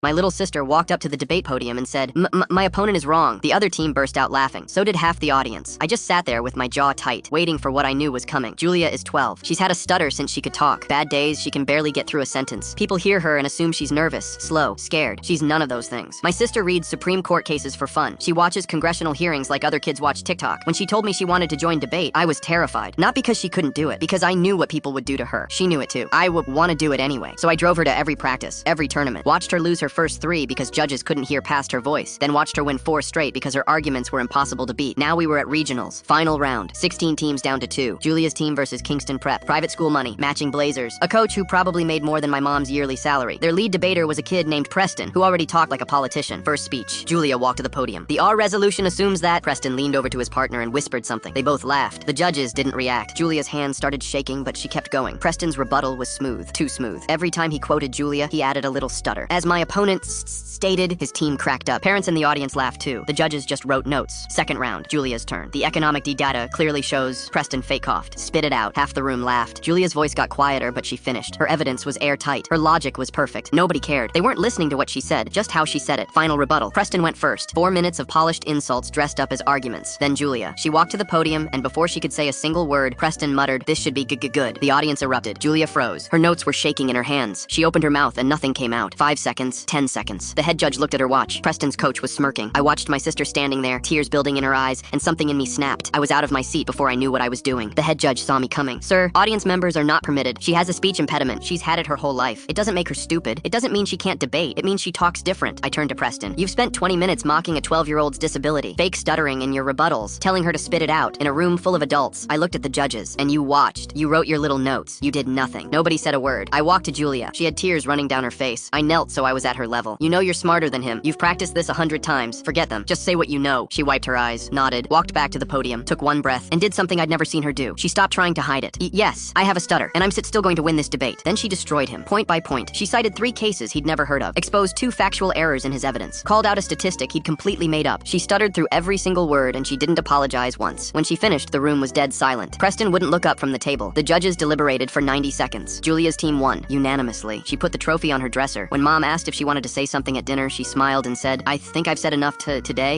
My little sister walked up to the debate podium and said, my opponent is wrong. The other team burst out laughing. So did half the audience. I just sat there with my jaw tight, waiting for what I knew was coming. Julia is 12. She's had a stutter since she could talk. Bad days, she can barely get through a sentence. People hear her and assume she's nervous, slow, scared. She's none of those things. My sister reads Supreme Court cases for fun. She watches congressional hearings like other kids watch TikTok. When she told me she wanted to join debate, I was terrified. Not because she couldn't do it, because I knew what people would do to her. She knew it too. I would want to do it anyway. So I drove her to every practice, every tournament. Watched her lose her first 3 because judges couldn't hear past her voice, then watched her win 4 straight because her arguments were impossible to beat. Now we were at regionals, final round, 16 teams down to 2. Julia's team versus Kingston Prep, private school money, matching blazers, a coach who probably made more than my mom's yearly salary. Their lead debater was a kid named Preston, who already talked like a politician. First speech, Julia walked to the podium. The R resolution assumes that. Preston leaned over to his partner and whispered something. They both laughed. The judges didn't react. Julia's hands started shaking, but she kept going. Preston's rebuttal was smooth, too smooth. Every time he quoted Julia, he added a little stutter. As my opponent stated, his team cracked up. Parents in the audience laughed too. The judges just wrote notes. Second round, Julia's turn. The economic data clearly shows Preston fake coughed. Spit it out. Half the room laughed. Julia's voice got quieter, but she finished. Her evidence was airtight. Her logic was perfect. Nobody cared. They weren't listening to what she said, just how she said it. Final rebuttal. Preston went first. 4 minutes of polished insults dressed up as arguments. Then Julia. She walked to the podium, and before she could say a single word, Preston muttered, "This should be good." The audience erupted. Julia froze. Her notes were shaking in her hands. She opened her mouth and nothing came out. 5 seconds. 10 seconds. The head judge looked at her watch. Preston's coach was smirking. I watched my sister standing there, tears building in her eyes, and something in me snapped. I was out of my seat before I knew what I was doing. The head judge saw me coming. "Sir, audience members are not permitted. She has a speech impediment. She's had it her whole life. It doesn't make her stupid. It doesn't mean she can't debate. It means she talks different." I turned to Preston. "You've spent 20 minutes mocking a 12-year-old's disability, fake stuttering in your rebuttals, telling her to spit it out in a room full of adults." I looked at the judges, and you watched. You wrote your little notes. You did nothing. Nobody said a word. I walked to Julia. She had tears running down her face. I knelt so I was at her level. "You know you're smarter than him. You've practiced this 100 times. Forget them. Just say what you know." She wiped her eyes, nodded, walked back to the podium, took one breath, and did something I'd never seen her do. She stopped trying to hide it. "Yes, I have a stutter, and I'm still going to win this debate." Then she destroyed him, point by point. She cited 3 cases he'd never heard of, exposed 2 factual errors in his evidence, called out a statistic he'd completely made up. She stuttered through every single word, and she didn't apologize once. When she finished, the room was dead silent. Preston wouldn't look up from the table. The judges deliberated for 90 seconds. Julia's team won, unanimously. She put the trophy on her dresser. When Mom asked if she wanted to say something at dinner, she smiled and said, "I think I've said enough today."